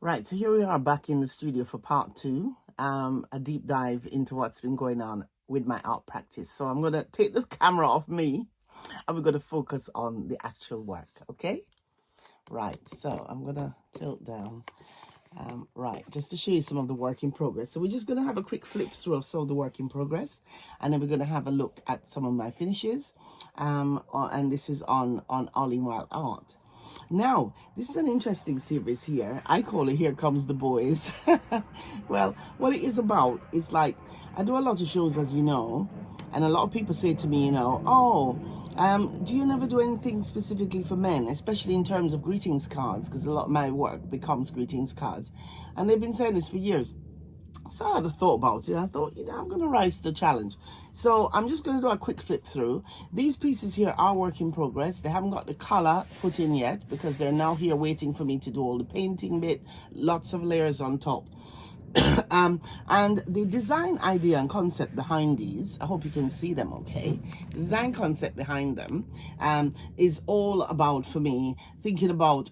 Right, so here we are back in the studio for part two, a deep dive into what's been going on with my art practice. So I'm going to take the camera off me and we're going to focus on the actual work, okay? Right, so I'm going to tilt down, right, just to show you some of the work in progress. So we're just going to have a quick flip through of some of the work in progress, and then we're going to have a look at some of my finishes, and this is on All in Wild Art. Now, this is an interesting series here. I call it Here Comes the Boys. Well, what it is about is like, I do a lot of shows, as you know, and a lot of people say to me, do you never do anything specifically for men, especially in terms of greetings cards? Because a lot of my work becomes greetings cards. And they've been saying this for years. So I had a thought about it. I thought, I'm going to rise to the challenge. So I'm just going to do a quick flip through. These pieces here are work in progress. They haven't got the color put in yet because they're now here waiting for me to do all the painting bit. Lots of layers on top. And the design idea and concept behind these, I hope you can see them okay. The design concept behind them is all about, for me, thinking about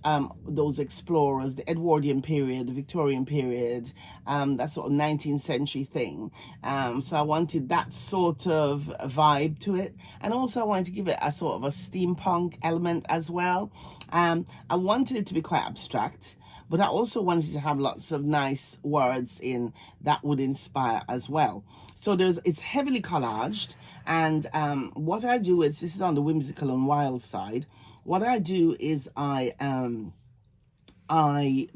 those explorers, the Edwardian period, the Victorian period, that sort of 19th century thing. So I wanted that sort of vibe to it. And also I wanted to give it a sort of a steampunk element as well. I wanted it to be quite abstract, but I also wanted to have lots of nice words in that would inspire as well. So it's heavily collaged, and what I do is, this is on the whimsical and wild side. What I do is I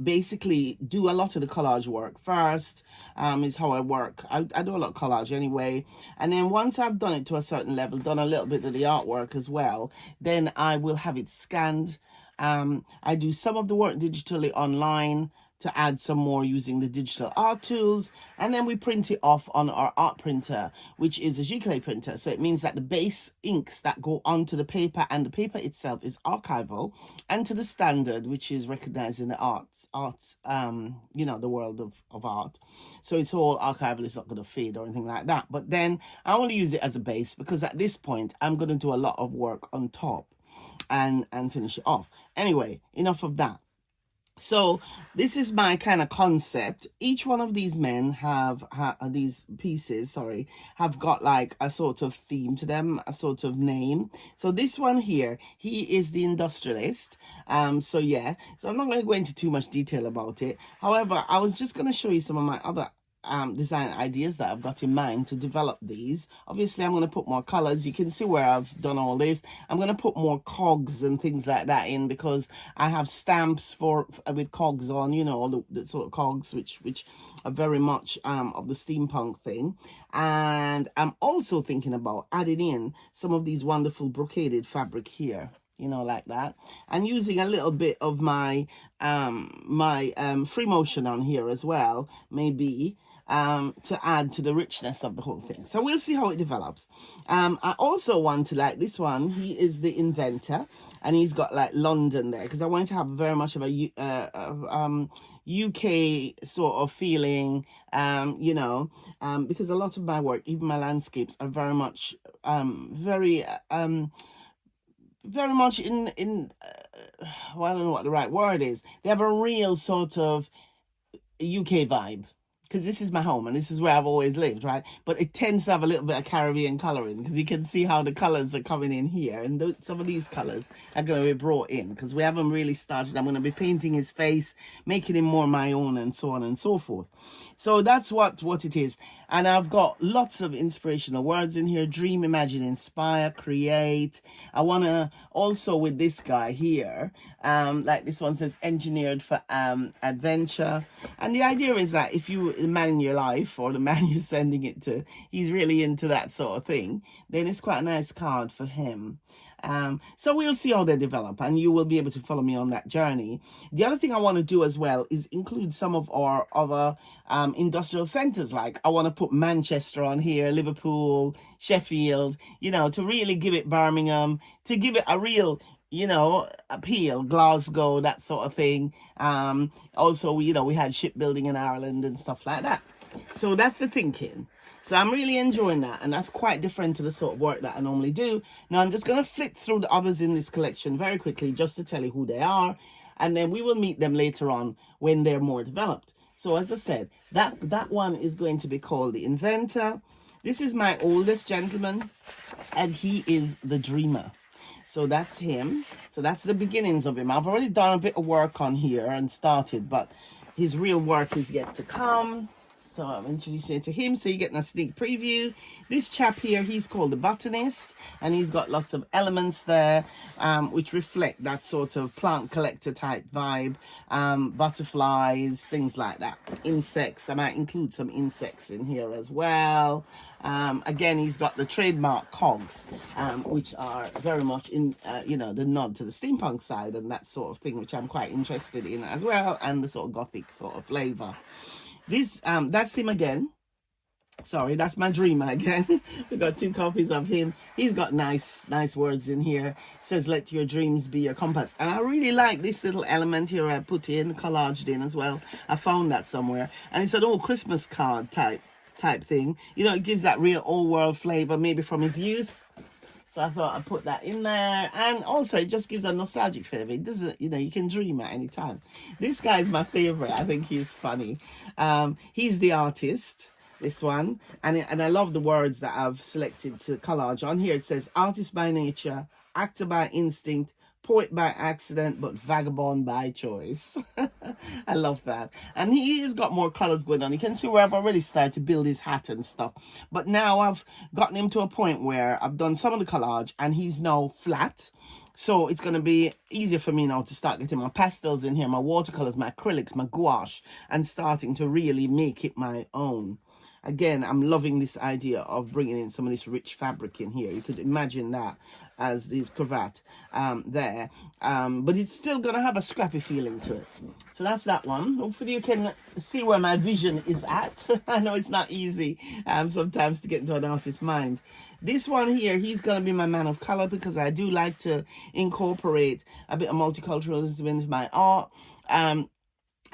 basically do a lot of the collage work first, is how I work. I do a lot of collage anyway. And then once I've done it to a certain level, done a little bit of the artwork as well, then I will have it scanned. I do some of the work digitally online to add some more using the digital art tools, and then we print it off on our art printer, which is a giclée printer. So it means that the base inks that go onto the paper, and the paper itself is archival and to the standard, which is recognized in the arts, the world of art. So it's all archival. It's not going to fade or anything like that. But then I only use it as a base because at this point I'm going to do a lot of work on top and finish it off. Anyway, enough of that. So this is my kind of concept. Each one of these men have these pieces, have got like a sort of theme to them, a sort of name. So this one here, he is the industrialist. So yeah, so I'm not going to go into too much detail about it. However, I was just going to show you some of my other design ideas that I've got in mind to develop these. Obviously I'm going to put more colors. You can see where I've done all this. I'm going to put more cogs and things like that in because I have stamps with cogs on, the sort of cogs which are very much of the steampunk thing. And I'm also thinking about adding in some of these wonderful brocaded fabric here, like that, and using a little bit of my free motion on here as well, maybe, to add to the richness of the whole thing. So we'll see how it develops. I also want to, like this one, he is the inventor, and he's got like London there because I want to have very much of a UK sort of feeling, because a lot of my work, even my landscapes, are very much very much in well, I don't know what the right word is. They have a real sort of UK vibe, because this is my home and this is where I've always lived, right? But it tends to have a little bit of Caribbean colouring because you can see how the colours are coming in here, and some of these colours are going to be brought in because we haven't really started. I'm going to be painting his face, making him more my own, and so on and so forth. So that's what it is. And I've got lots of inspirational words in here: dream, imagine, inspire, create. I want to also, with this guy here, like this one says, engineered for adventure. And the idea is that if you, the man in your life or the man you're sending it to, he's really into that sort of thing, then it's quite a nice card for him. So we'll see how they develop, and you will be able to follow me on that journey. The other thing I want to do as well is include some of our other industrial centres. Like I want to put Manchester on here, Liverpool, Sheffield, to really give it Birmingham, to give it a real, appeal, Glasgow, that sort of thing. Also, we had shipbuilding in Ireland and stuff like that. So that's the thinking. So I'm really enjoying that, and that's quite different to the sort of work that I normally do. Now I'm just going to flick through the others in this collection very quickly just to tell you who they are. and then we will meet them later on when they're more developed. So as I said, that one is going to be called the Inventor. This is my oldest gentleman, and he is the Dreamer. So that's him. So that's the beginnings of him. I've already done a bit of work on here and started, but his real work is yet to come. So I'm introducing it to him, so you're getting a sneak preview. This chap here, he's called the Botanist, and he's got lots of elements there, which reflect that sort of plant collector type vibe. Butterflies, things like that. Insects, I might include some insects in here as well. Again, he's got the trademark cogs, which are very much in, you know, the nod to the steampunk side and that sort of thing, which I'm quite interested in as well, and the sort of gothic sort of flavor. This, that's him again. Sorry, that's my Dreamer again. We've got 2 copies of him. He's got nice words in here. It says, let your dreams be your compass. And I really like this little element here I put in, collaged in as well. I found that somewhere. And it's an old Christmas card type thing. You know, it gives that real old world flavor, maybe from his youth. So I thought I'd put that in there. And also, it just gives a nostalgic flavor. It doesn't, you know, you can dream at any time. This guy's my favorite. I think he's funny. He's the artist, this one. And I love the words that I've selected to collage. On here, it says, artist by nature, actor by instinct, poet by accident, but vagabond by choice. I love that. And he has got more colors going on. You can see where I've already started to build his hat and stuff. But now I've gotten him to a point where I've done some of the collage and he's now flat. So it's going to be easier for me now to start getting my pastels in here, my watercolors, my acrylics, my gouache, and starting to really make it my own. Again, I'm loving this idea of bringing in some of this rich fabric in here. You could imagine that as this cravat there. But it's still going to have a scrappy feeling to it. So that's that one. Hopefully you can see where my vision is at. I know it's not easy sometimes to get into an artist's mind. This one here, he's going to be my man of color because I do like to incorporate a bit of multiculturalism into my art.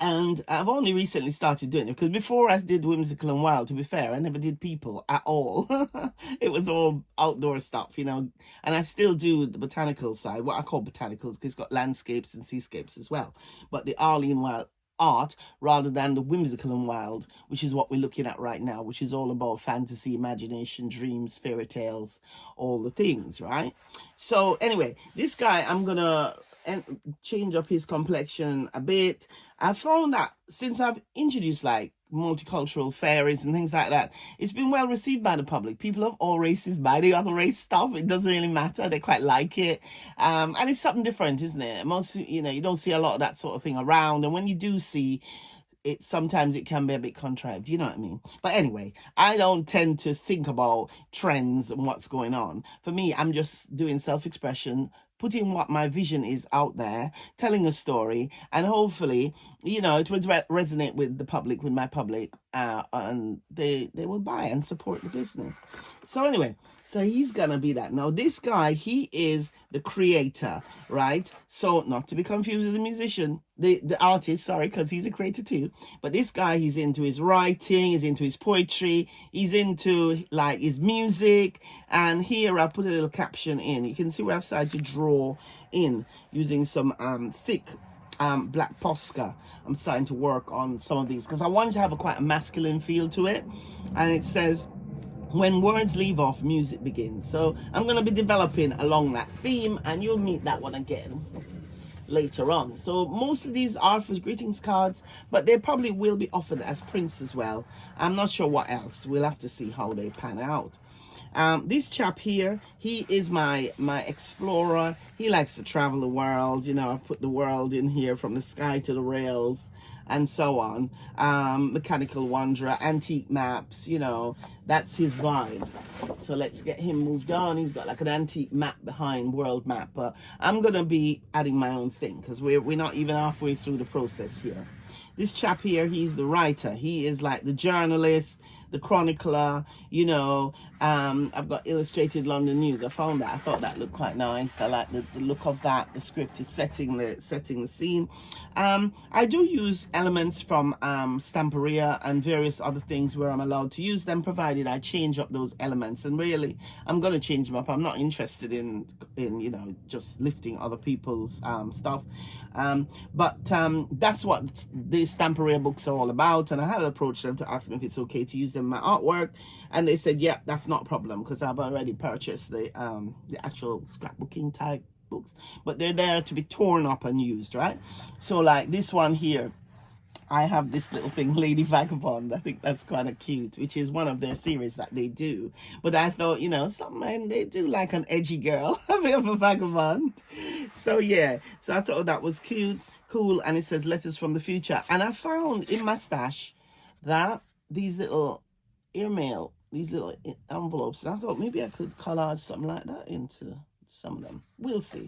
And I've only recently started doing it because before I did Whimsical and Wild, to be fair, I never did people at all. It was all outdoor stuff, you know, and I still do the botanical side, what I call botanicals, because it's got landscapes and seascapes as well. But the Arlene Wild art rather than the Whimsical and Wild, which is what we're looking at right now, which is all about fantasy, imagination, dreams, fairy tales, all the things, right? So anyway, this guy, I'm going to change up his complexion a bit. I found that since I've introduced like multicultural fairies and things like that, it's been well received by the public. People of all races buy the other race stuff. It doesn't really matter. They quite like it. And it's something different, isn't it? Most, you know, you don't see a lot of that sort of thing around. And when you do see it, sometimes it can be a bit contrived, you know what I mean? But anyway, I don't tend to think about trends and what's going on. For me, I'm just doing self-expression, putting what my vision is out there, telling a story, and hopefully, you know, it would resonate with the public, with my public, and they will buy and support the business. So anyway, so he's gonna be that. Now this guy, he is the creator, right? So not to be confused with the musician, the artist, sorry, because he's a creator too. But this guy, he's into his writing, he's into his poetry, he's into like his music. And here I put a little caption in. You can see where I've started to draw in using some thick black Posca. I'm starting to work on some of these because I wanted to have quite a masculine feel to it. And it says, when words leave off, music begins. So I'm going to be developing along that theme, and you'll meet that one again later on. So most of these are for greetings cards, but they probably will be offered as prints as well. I'm not sure what else. We'll have to see how they pan out. This chap here, he is my explorer. He likes to travel the world. You know, I've put the world in here from the sky to the rails and so on. Mechanical wanderer, antique maps, you know, that's his vibe. So let's get him moved on. He's got like an antique map behind, world map. But I'm going to be adding my own thing because we're not even halfway through the process here. This chap here, he's the writer. He is like the journalist, the chronicler, you know. I've got Illustrated London News. I found that. I thought that looked quite nice. I like the look of that. The script is setting the scene. I do use elements from Stamperia and various other things where I'm allowed to use them, provided I change up those elements. And really, I'm going to change them up. I'm not interested in you know, just lifting other people's stuff. But that's what these Stamperia books are all about. And I had approached them to ask them if it's okay to use them in my artwork, and they said, yeah, that's not a problem, because I've already purchased the actual scrapbooking type books, but they're there to be torn up and used, right? So like this one here, I have this little thing, Lady Vagabond. I think that's kind of cute, which is one of their series that they do. But I thought, you know, some men, they do like an edgy girl, a bit of a vagabond. So yeah, so I thought that was cute, cool. And it says letters from the future. And I found in my stash that these little airmail, these little envelopes, and I thought maybe I could collage something like that into some of them. We'll see.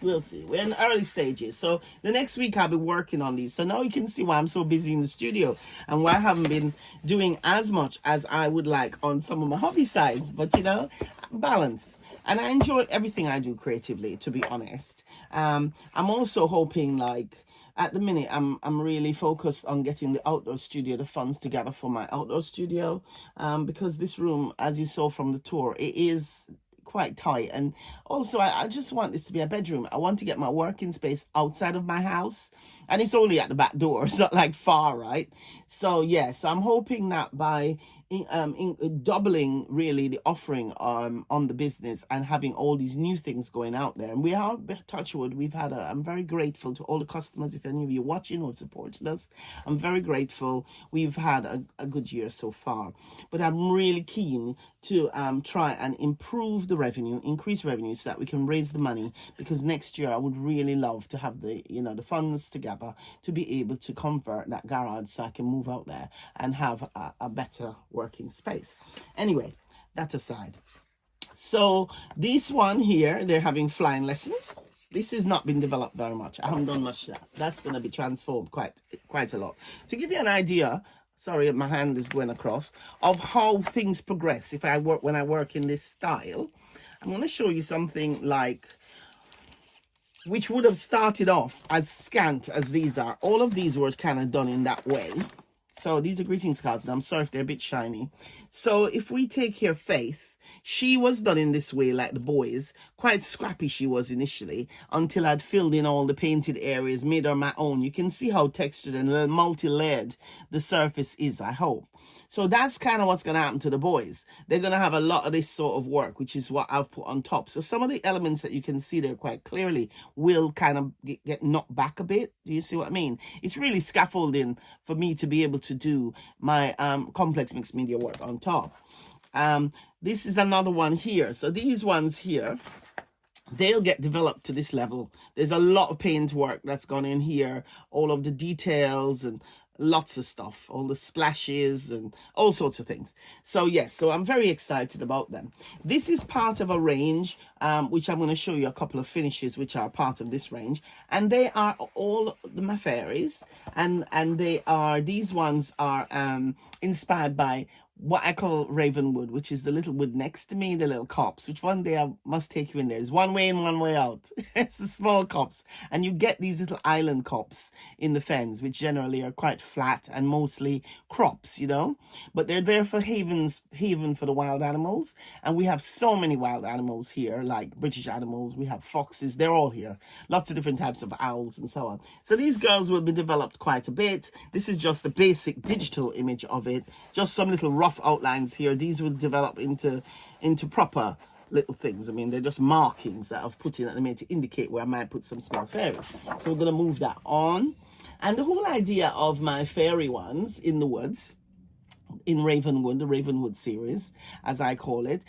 We'll see. We're in the early stages. So the next week I'll be working on these. So now you can see why I'm so busy in the studio and why I haven't been doing as much as I would like on some of my hobby sides. But, you know, balance. And I enjoy everything I do creatively, to be honest. I'm also hoping, like, at the minute, I'm really focused on getting the outdoor studio, the funds together for my outdoor studio, because this room, as you saw from the tour, it is quite tight. And also, I just want this to be a bedroom. I want to get my working space outside of my house, and it's only at the back door. It's not like far, right? So yes, I'm hoping that by doubling really the offering on the business and having all these new things going out there, and we are, touch wood, we've had I'm very grateful to all the customers. If any of you watching or supporting us, I'm very grateful. We've had a good year so far, but I'm really keen to try and improve the revenue, increase revenue, so that we can raise the money, because next year I would really love to have the, you know, the funds together to be able to convert that garage so I can move out there and have a better working space. Anyway, that aside, so this one here, they're having flying lessons. This has not been developed very much. I haven't done much of that. That's going to be transformed quite a lot. To give you an idea, sorry, my hand is going across, of how things progress when I work in this style, I'm going to show you something like, which would have started off as scant as these are. All of these were kind of done in that way. So these are greetings cards, and I'm sorry if they're a bit shiny. So if we take here Faith, she was done in this way, like the boys. Quite scrappy she was initially, until I'd filled in all the painted areas, made her my own. You can see how textured and multi-layered the surface is, I hope. So that's kind of what's going to happen to the boys. They're going to have a lot of this sort of work, which is what I've put on top. So some of the elements that you can see there quite clearly will kind of get knocked back a bit. Do you see what I mean? It's really scaffolding for me to be able to do my complex mixed media work on top. This is another one here. So these ones here, they'll get developed to this level. There's a lot of paint work that's gone in here, all of the details and lots of stuff, all the splashes and all sorts of things. So yes, so I'm very excited about them. This is part of a range, which I'm going to show you a couple of finishes which are part of this range, and they are all my fairies, and these ones are inspired by what I call Ravenwood, which is the little wood next to me, the little copse, which one day I must take you in there. There's one way in, one way out. It's the small copse. And you get these little island copse in the fens, which generally are quite flat and mostly crops, you know. But they're there for haven for the wild animals. And we have so many wild animals here, like British animals. We have foxes. They're all here. Lots of different types of owls and so on. So these girls will be developed quite a bit. This is just the basic digital image of it. Just some little rough outlines here. These will develop into proper little things. I mean, they're just markings that I've put in at the minute to indicate where I might put some small fairies. So we're going to move that on. And the whole idea of my fairy ones in the woods, in Ravenwood, the Ravenwood series, as I call it,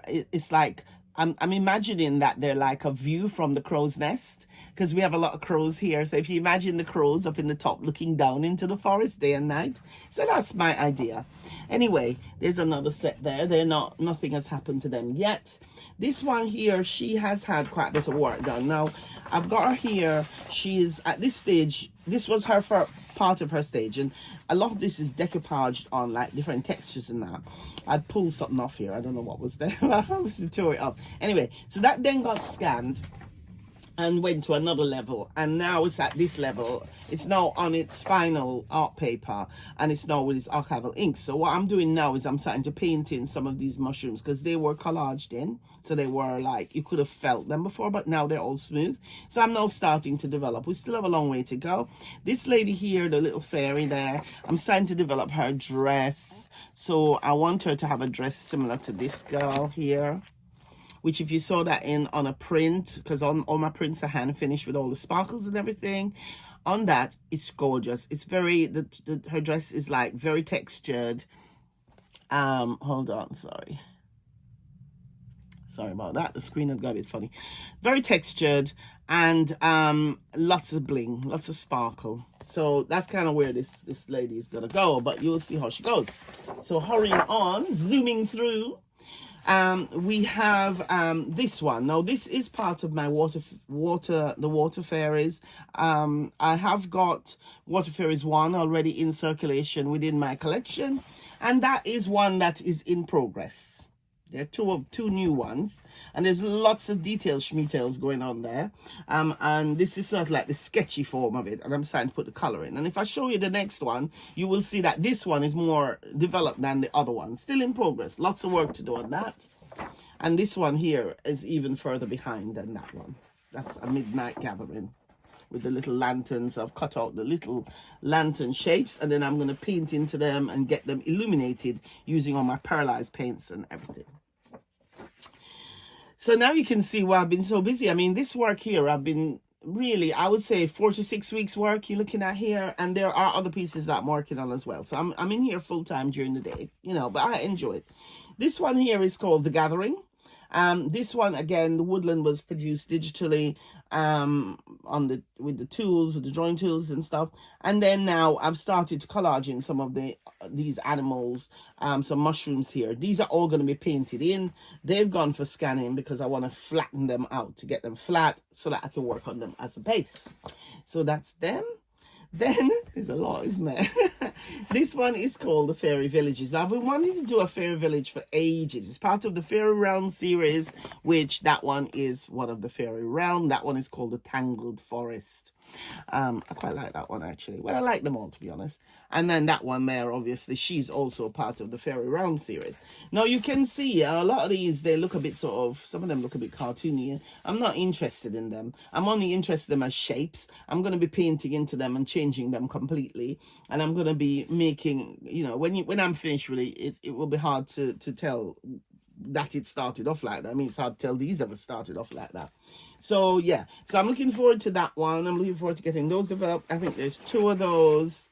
it's like, I'm imagining that they're like a view from the crow's nest, because we have a lot of crows here. So if you imagine the crows up in the top looking down into the forest day and night. So that's my idea. Anyway, there's another set there. Nothing has happened to them yet. This one here, she has had quite a bit of work done. Now, I've got her here. She is at this stage. This was her part of her stage, and a lot of this is decoupaged on like different textures and that. I'd pulled something off here. I don't know what was there. I obviously tore it up. Anyway, so that then got scanned and went to another level, and now it's at this level. It's now on its final art paper, and it's now with its archival ink. So what I'm doing now is I'm starting to paint in some of these mushrooms, because they were collaged in, so they were like, you could have felt them before, but now they're all smooth. So I'm now starting to develop. We still have a long way to go. This lady here, the little fairy there, I'm starting to develop her dress. So I want her to have a dress similar to this girl here, which if you saw that in on a print, because all my prints are hand finished with all the sparkles and everything on that, it's gorgeous. It's very, her dress is like very textured. Hold on, sorry about that, the screen had got a bit funny. Very textured, and lots of bling, lots of sparkle. So that's kind of where this lady is gonna go, but you'll see how she goes. So hurrying on, zooming through, we have this one. Now this is part of my water fairies. I have got water fairies 1 already in circulation within my collection, and that is one that is in progress. There are two new ones, and there's lots of details going on there. And this is sort of like the sketchy form of it, and I'm starting to put the color in. And if I show you the next one, you will see that this one is more developed than the other one. Still in progress, lots of work to do on that. And this one here is even further behind than that one. That's a midnight gathering with the little lanterns. I've cut out the little lantern shapes, and then I'm going to paint into them and get them illuminated using all my pearlized paints and everything. So now you can see why I've been so busy. I mean, this work here, I've been really, I would say 4 to 6 weeks work you're looking at here, and there are other pieces that I'm working on as well. So I'm in here full time during the day, you know, but I enjoy it. This one here is called The Gathering. This one, again, the woodland was produced digitally with the drawing tools and stuff. And then now I've started to collage in some of these animals, some mushrooms here. These are all going to be painted in. They've gone for scanning because I want to flatten them out to get them flat so that I can work on them as a base. So that's them. Then there's a lot, isn't there? This one is called the Fairy Villages. Now, I've been wanting to do a fairy village for ages. It's part of the Fairy Realm series, which that one is one of the Fairy Realm. That one is called the Tangled Forest. I quite like that one, actually. Well, I like them all, to be honest. And then that one there, obviously, she's also part of the Fairy Realm series. Now, you can see a lot of these, they look a bit sort of, some of them look a bit cartoony. I'm not interested in them. I'm only interested in them as shapes. I'm going to be painting into them and changing them completely. And I'm going to be making, you know, when I'm finished, really, it will be hard to tell that it started off like that. I mean, it's hard to tell these ever started off like that. So yeah, so I'm looking forward to that one. I'm looking forward to getting those developed. I think there's 2 of those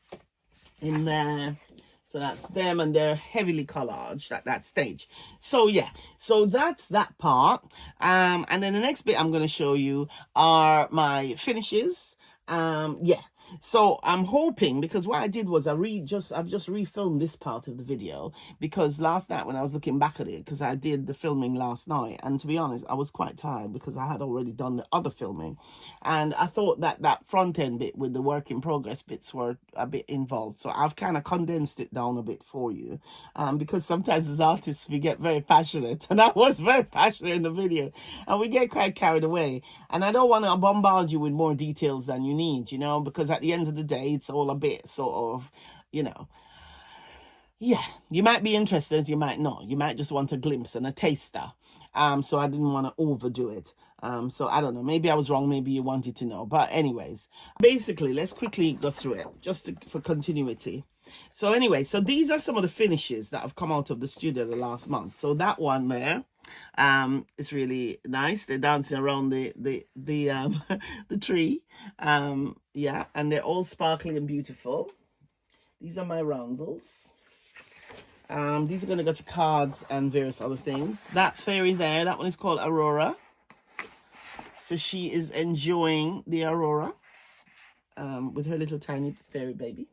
in there. So that's them, and they're heavily collaged at that stage. So yeah, so that's that part. And then the next bit I'm going to show you are my finishes. Yeah. So I'm hoping, because what I did was I've just refilmed this part of the video, because last night when I was looking back at it, because I did the filming last night, and to be honest, I was quite tired because I had already done the other filming, and I thought that front end bit with the work in progress bits were a bit involved. So I've kind of condensed it down a bit for you, because sometimes as artists we get very passionate, and I was very passionate in the video, and we get quite carried away, and I don't want to bombard you with more details than you need, you know, because at the end of the day, it's all a bit sort of, you know, yeah, you might be interested, you might not. You might just want a glimpse and a taster. So I didn't want to overdo it. So I don't know, maybe I was wrong, maybe you wanted to know. But anyways, basically, let's quickly go through it, just for continuity. So anyway, so these are some of the finishes that have come out of the studio the last month. So that one there, it's really nice. They're dancing around the tree. Yeah, and they're all sparkly and beautiful. These are my roundels. These are going to go to cards and various other things. That fairy there, that one is called Aurora. So she is enjoying the Aurora with her little tiny fairy baby.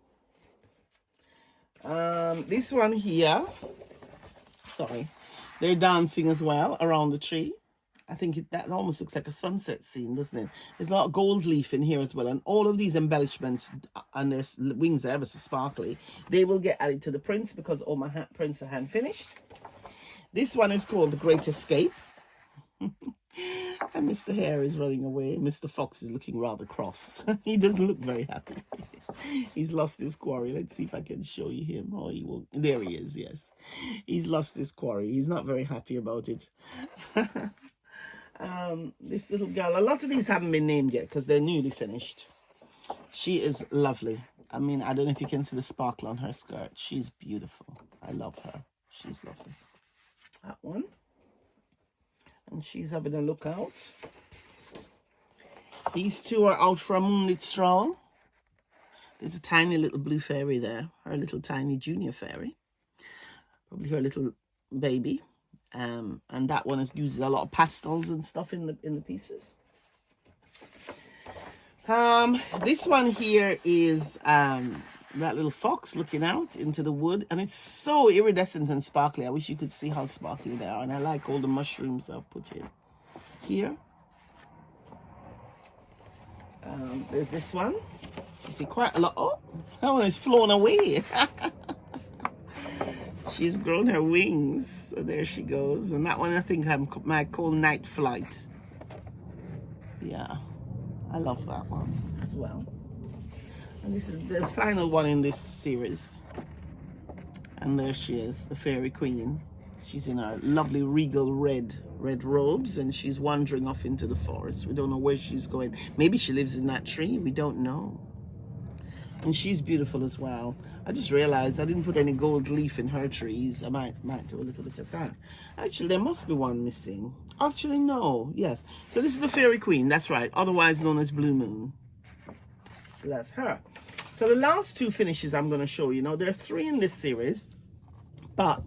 This one here, sorry, they're dancing as well around the tree. I think that almost looks like a sunset scene, doesn't it? There's a lot of gold leaf in here as well. And all of these embellishments, and their wings are ever so sparkly, they will get added to the prints because all my prints are hand finished. This one is called The Great Escape. And Mr. Hare is running away. Mr. Fox is looking rather cross. He doesn't look very happy. He's lost his quarry. Let's see if I can show you him. Oh, he won't. There he is, yes. He's lost his quarry. He's not very happy about it. This little girl, a lot of these haven't been named yet because they're newly finished. She is lovely. I mean, I don't know if you can see the sparkle on her skirt. She's beautiful. I love her. She's lovely. That one. And she's having a look out. These two are out for a moonlit stroll. There's a tiny little blue fairy there. Her little tiny junior fairy. Probably her little baby. And that one uses a lot of pastels and stuff in the pieces. This one here is that little fox looking out into the wood, and it's so iridescent and sparkly. I wish you could see how sparkly they are, and I like all the mushrooms I've put in here. There's this one. You see quite a lot. Oh, that one is flown away. She's grown her wings, so there she goes. And that one I think I might call Night Flight. Yeah, I love that one as well. And this is the final one in this series. And there she is, the Fairy Queen. She's in her lovely regal red robes, and she's wandering off into the forest. We don't know where she's going. Maybe she lives in that tree. We don't know. And she's beautiful as well. I just realized I didn't put any gold leaf in her trees. I might do a little bit of that. Actually, there must be one missing. Actually, no. Yes. So this is the Fairy Queen. That's right. Otherwise known as Blue Moon. So that's her. So the last two finishes I'm going to show you. Now, there are 3 in this series, but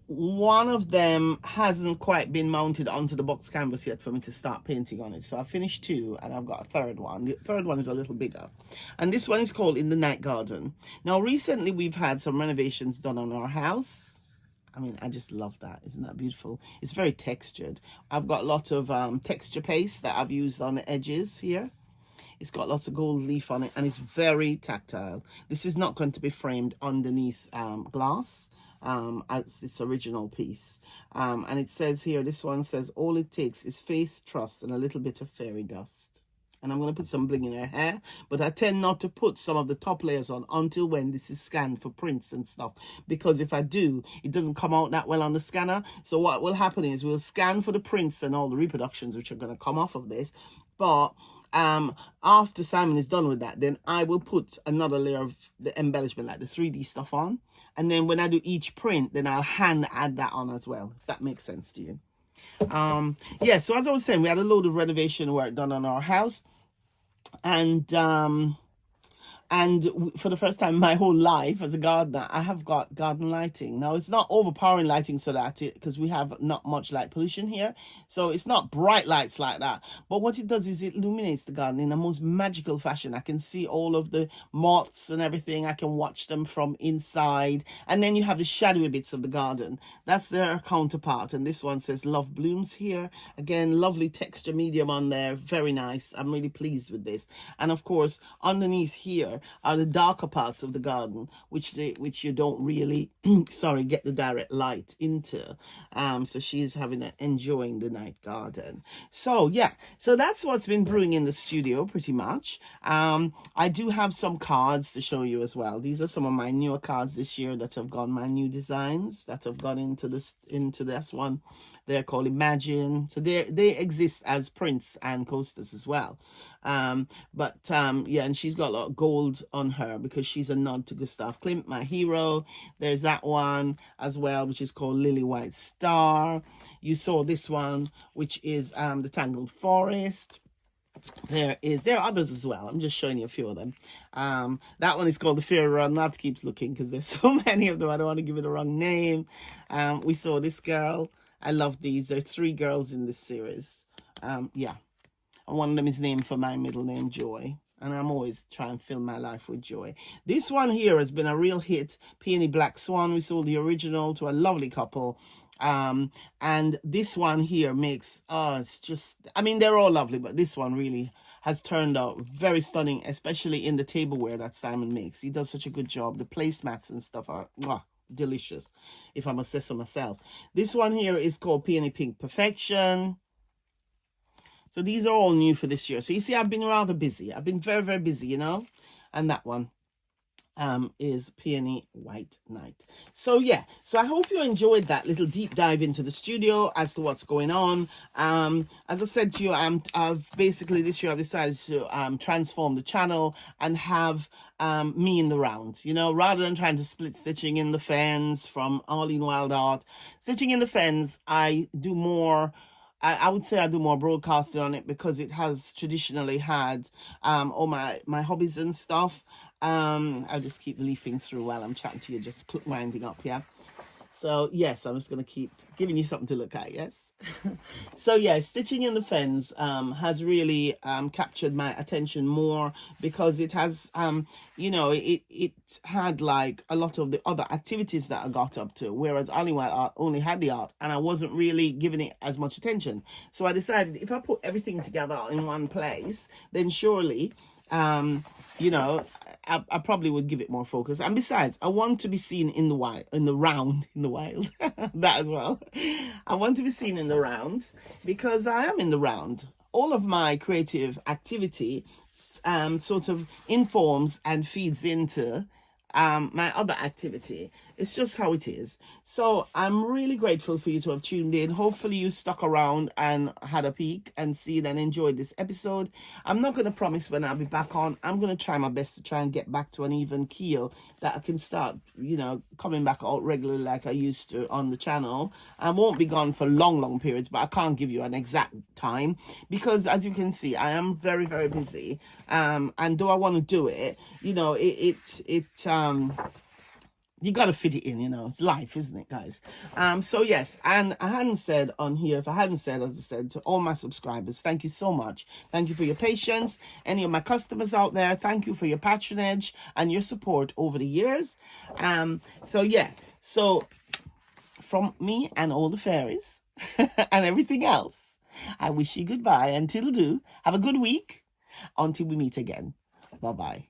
one of them hasn't quite been mounted onto the box canvas yet for me to start painting on it. So I finished 2 and I've got a third one. The third one is a little bigger. And this one is called In the Night Garden. Now, recently we've had some renovations done on our house. I mean, I just love that. Isn't that beautiful? It's very textured. I've got a lot of texture paste that I've used on the edges here. It's got lots of gold leaf on it, and it's very tactile. This is not going to be framed underneath glass as its original piece. And it says here, this one says, all it takes is faith, trust, and a little bit of fairy dust. And I'm going to put some bling in her hair, but I tend not to put some of the top layers on until when this is scanned for prints and stuff, because if I do, it doesn't come out that well on the scanner. So what will happen is we'll scan for the prints and all the reproductions which are going to come off of this, but after Simon is done with that, then I will put another layer of the embellishment, like the 3D stuff on, and then when I do each print, then I'll hand add that on as well, if that makes sense to you. Yeah, so as I was saying, we had a load of renovation work done on our house, and for the first time in my whole life as a gardener, I have got garden lighting. Now, it's not overpowering lighting so that because we have not much light pollution here. So it's not bright lights like that. But what it does is it illuminates the garden in the most magical fashion. I can see all of the moths and everything. I can watch them from inside. And then you have the shadowy bits of the garden. That's their counterpart. And this one says Love Blooms here. Again, lovely texture medium on there. Very nice. I'm really pleased with this. And of course, underneath here are the darker parts of the garden, which you don't really get the direct light into. So she's enjoying the night garden. So yeah, so that's what's been brewing in the studio pretty much. I do have some cards to show you as well. These are some of my newer cards this year that have gone, my new designs that have gone into this one. They're called Imagine. So they exist as prints and coasters as well. Yeah, and she's got a lot of gold on her because she's a nod to Gustav Klimt, my hero. There's that one as well, which is called Lily White Star. You saw this one, which is the Tangled Forest. There are others as well. I'm just showing you a few of them. That one is called The Fairy Run. I have to keep looking because there's so many of them. I don't want to give it the wrong name. We saw this girl. I love these. There are 3 girls in this series. Yeah. And one of them is named for my middle name, Joy. And I'm always trying to fill my life with joy. This one here has been a real hit. Peony Black Swan. We sold the original to a lovely couple. And this one here makes, it's just, I mean, they're all lovely, but this one really has turned out very stunning, especially in the tableware that Simon makes. He does such a good job. The placemats and stuff are delicious, if I must say so myself. This one here is called Peony Pink Perfection. So these are all new for this year. So you see, I've been rather busy. I've been very, very busy, you know. And that one is Peony White Night. So yeah, so I hope you enjoyed that little deep dive into the studio as to what's going on. As I said to you, I've basically this year I've decided to transform the channel and have me in the round, you know, rather than trying to split Stitching in the Fens from All in Wild Art. Stitching in the Fens, I do more. I would say I do more broadcasting on it because it has traditionally had all my hobbies and stuff. I'll just keep leafing through while I'm chatting to you, just winding up, yeah. So yes, I'm just going to keep giving you something to look at, yes. So yeah, Stitching in the Fens has really captured my attention more because it has, you know, it had like a lot of the other activities that I got up to, whereas Aliwell Art only had the art and I wasn't really giving it as much attention. So I decided if I put everything together in one place, then surely, you know, I probably would give it more focus. And besides, I want to be seen in the wild, in the wild, that as well. I want to be seen in the round because I am in the round. All of my creative activity sort of informs and feeds into my other activity. It's just how it is. So I'm really grateful for you to have tuned in. Hopefully you stuck around and had a peek and seen and enjoyed this episode. I'm not going to promise when I'll be back on. I'm going to try my best to try and get back to an even keel that I can start, you know, coming back out regularly like I used to on the channel. I won't be gone for long periods, but I can't give you an exact time because as you can see, I am very, very busy. And do I want to do it? You know, you got to fit it in, you know, it's life, isn't it, guys? So yes, and I hadn't said on here, if I hadn't said, as I said, to all my subscribers, thank you so much. Thank you for your patience. Any of my customers out there, thank you for your patronage and your support over the years. So yeah, so from me and all the fairies and everything else, I wish you goodbye and toodle-doo. Have a good week until we meet again. Bye-bye.